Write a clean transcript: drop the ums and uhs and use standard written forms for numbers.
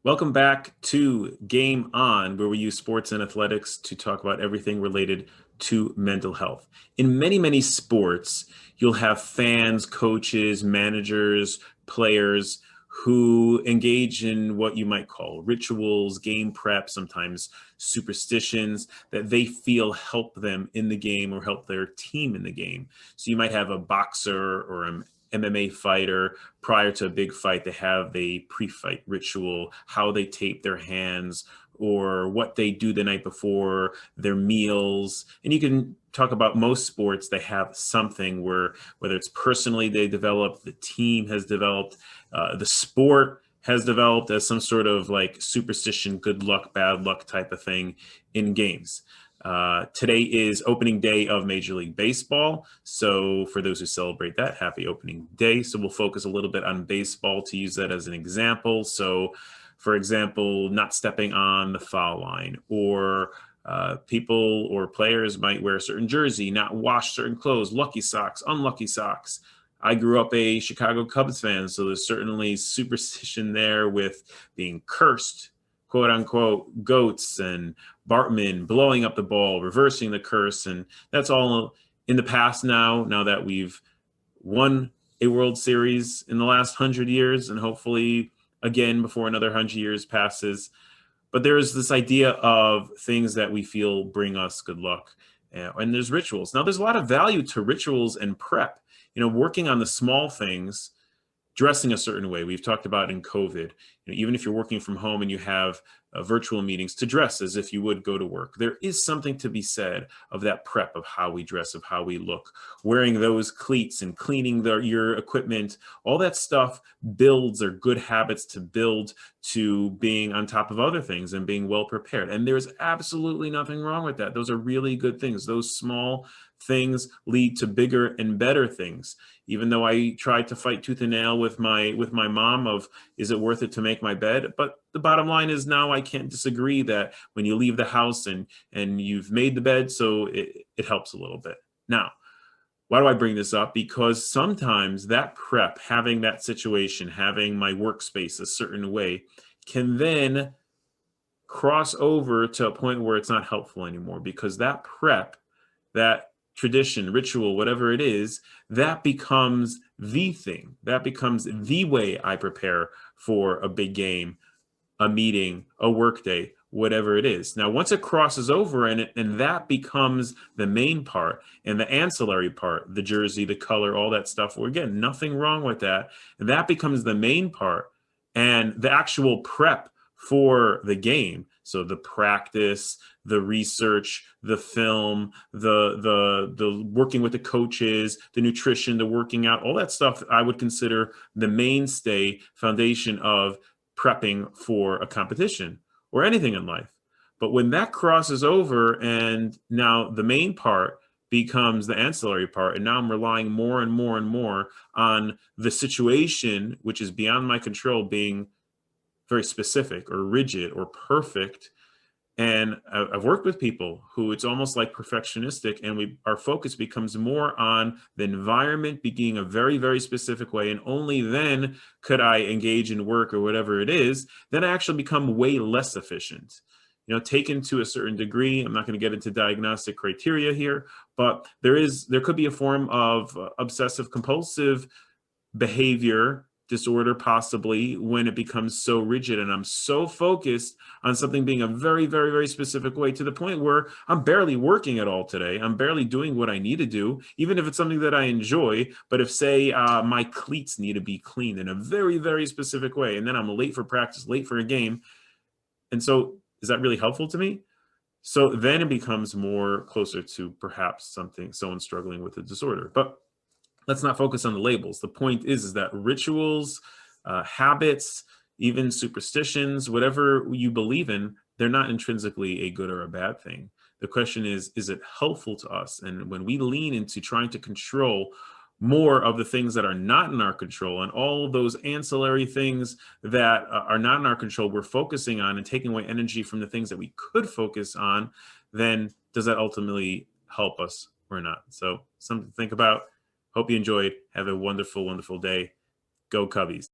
Welcome back to Game On, where we use sports and athletics to talk about everything related to mental health. In many, many sports, you'll have fans, coaches, managers, players who engage in what you might call rituals, game prep, sometimes superstitions that they feel help them in the game or help their team in the game. So you might have a boxer or an MMA fighter prior to a big fight. They have a pre-fight ritual, how they tape their hands or what they do the night before, their meals. And you can talk about most sports, they have something where, whether it's personally they developed, the team has developed, the sport has developed as some sort of like superstition, good luck, bad luck type of thing in games. Today is opening day of Major League Baseball. So for those who celebrate that, happy opening day. So we'll focus a little bit on baseball to use that as an example. So for example, not stepping on the foul line, or people or players might wear a certain jersey, not wash certain clothes, lucky socks, unlucky socks. I grew up a Chicago Cubs fan, so there's certainly superstition there with being cursed, quote unquote, goats and Bartman blowing up the ball, reversing the curse. And that's all in the past now that we've won a World Series in the last 100 years, and hopefully again before another 100 years passes. But there's this idea of things that we feel bring us good luck. And there's rituals. Now, there's a lot of value to rituals and prep. Working on the small things, dressing a certain way. We've talked about in COVID, even if you're working from home and you have virtual meetings, to dress as if you would go to work. There is something to be said of that prep, of how we dress, of how we look, wearing those cleats and cleaning your equipment. All that stuff builds, or good habits to build to being on top of other things and being well prepared. And there's absolutely nothing wrong with that. Those are really good things. Those small things lead to bigger and better things. Even though I tried to fight tooth and nail with my mom of, is it worth it to make my bed? But the bottom line is, now I can't disagree that when you leave the house and you've made the bed, so it helps a little bit. Now, why do I bring this up? Because sometimes that prep, having that situation, having my workspace a certain way, can then cross over to a point where it's not helpful anymore, because that prep, that tradition, ritual, whatever it is, that becomes the thing. That becomes the way I prepare for a big game, a meeting, a work day, whatever it is. Now, once it crosses over and that becomes the main part, and the ancillary part, the jersey, the color, all that stuff, well, again, nothing wrong with that. And that becomes the main part, and the actual prep for the game. So the practice, the research, the film, the working with the coaches, the nutrition, the working out, all that stuff I would consider the mainstay foundation of prepping for a competition or anything in life. But when that crosses over and now the main part becomes the ancillary part, and now I'm relying more and more and more on the situation, which is beyond my control, being very specific or rigid or perfect. And I've worked with people who it's almost like perfectionistic, and our focus becomes more on the environment being a very, very specific way, and only then could I engage in work or whatever it is. Then I actually become way less efficient. Taken to a certain degree. I'm not going to get into diagnostic criteria here, but there could be a form of obsessive compulsive behavior disorder, possibly, when it becomes so rigid and I'm so focused on something being a very, very, very specific way, to the point where I'm barely working at all today. I'm barely doing what I need to do, even if it's something that I enjoy. But if, say, my cleats need to be cleaned in a very, very specific way, and then I'm late for practice, late for a game, and so is that really helpful to me? So then it becomes more closer to perhaps someone struggling with a disorder. But let's not focus on the labels. The point is that rituals, habits, even superstitions, whatever you believe in, they're not intrinsically a good or a bad thing. The question is it helpful to us? And when we lean into trying to control more of the things that are not in our control, and all of those ancillary things that are not in our control, we're focusing on and taking away energy from the things that we could focus on, then does that ultimately help us or not? So something to think about. Hope you enjoyed. Have a wonderful, wonderful day. Go Cubbies.